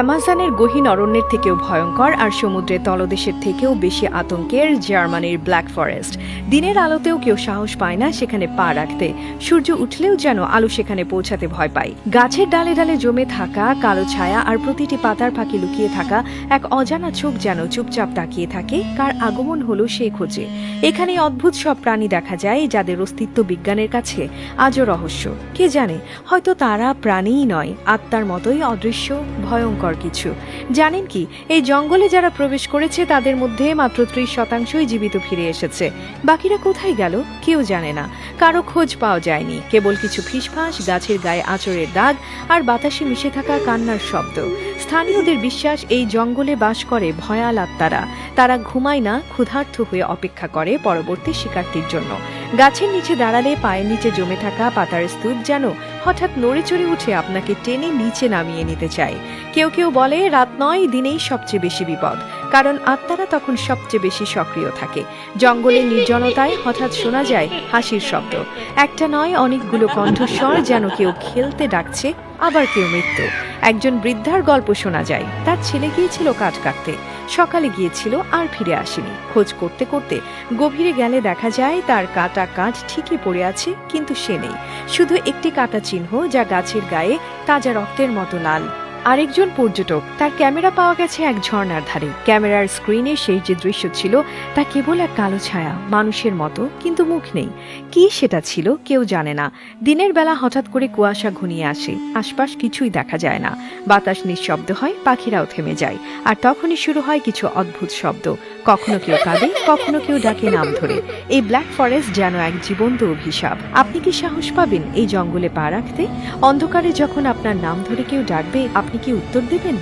অ্যামাজনের গহীন অরণ্যের থেকেও ভয়ঙ্কর আর সমুদ্রের তলদেশের থেকেও বেশি আতঙ্কের জার্মানির ব্ল্যাক ফরেস্ট। দিনের আলোতেও কেউ সাহস পায় না সেখানে পা রাখতে। সূর্য উঠলেও যেন আলো সেখানে পৌঁছাতে ভয় পায়। গাছের ডালে ডালে জমে থাকা কালো ছায়া আর প্রতিটি পাতার ফাঁকে লুকিয়ে থাকা এক অজানা চোখ যেন চুপচাপ তাকিয়ে থাকে কার আগমন হলো সেই খোঁজে। এখানে অদ্ভুত সব প্রাণী দেখা যায় যাদের অস্তিত্ব বিজ্ঞানের কাছে আজও রহস্য। কে জানে, হয়তো তারা প্রাণীই নয়, আত্মার মতোই অদৃশ্য ভয়ঙ্কর কিছু। জানেন কি, এই জঙ্গলে যারা প্রবেশ করেছে তাদের মধ্যে মাত্র 30% জীবিত ফিরে এসেছে। বাকিরা কোথায় গেল কেউ জানে না, কারো খোঁজ পাওয়া যায়নি। কেবল কিছু ফিসফাস, গাছের গায়ে আঁচড়ের দাগ আর বাতাসে মিশে থাকা কান্নার শব্দ। স্থানীয়দের বিশ্বাস এই জঙ্গলে বাস করে ভয়াল আত্মারা। তারা ঘুমায় না, ক্ষুধার্ত হয়ে অপেক্ষা করে পরবর্তী শিকারটির জন্য। গাছের নিচে দাঁড়ালে পায়ের নিচে জমে থাকা পাতার স্তূপ যেন হঠাৎ নড়ে চড়ে উঠে আপনাকে টেনে নিচে নামিয়ে নিতে চায়। কেউ কেউ বলে রাত নয়, দিনেই সবচেয়ে বেশি বিপদ, কারণ আত্মারা তখন সবচেয়ে বেশি সক্রিয় থাকে। জঙ্গলের নির্জনতায় হঠাৎ শোনা যায় হাসির শব্দ। একটা নয়, অনেকগুলো কণ্ঠস্বর, যেন কেউ খেলতে ডাকছে, আবার কেউ মৃত্যু। একজন বৃদ্ধার গল্প শোনা যায়। তার ছেলে গিয়েছিল কাঠ কাটতে, সকালে গিয়েছিল আর ফিরে আসেনি। খোঁজ করতে করতে গভীরে গেলে দেখা যায় তার কাটা কাঠ ঠিকই পড়ে আছে, কিন্তু সে নেই। শুধু একটি কাটা চিহ্ন যা গাছের গায়ে তাজা রক্তের মতো লাল। আরেকজন পর্যটক, তার ক্যামেরা পাওয়া গেছে এক ঝর্ণার ধারে। ক্যামেরার স্ক্রিনে সেই যে দৃশ্য ছিল তা কেবল এক কালো ছায়া, মানুষের মতো, কিন্তু মুখ নেই। কি সেটা ছিল কেউ জানে না। দিনের বেলা হঠাৎ করে কুয়াশা ঘনিয়ে আসে, আশপাশ কিছুই দেখা যায় না। বাতাস নিঃশব্দ হয়, পাখিরাও থেমে যায়। আর তখনই শুরু হয় কিছু অদ্ভুত শব্দ। কখনো কেউ কাঁদে, কখনো কেউ ডাকে নাম ধরে। এই ব্ল্যাক ফরেস্ট যেন এক জীবন্ত অভিশাপ। আপনি কি সাহস পাবেন এই জঙ্গলে পা রাখতে? অন্ধকারে যখন আপনার নাম ধরে কেউ ডাকবে, আপনি কি উত্তর দেবেন?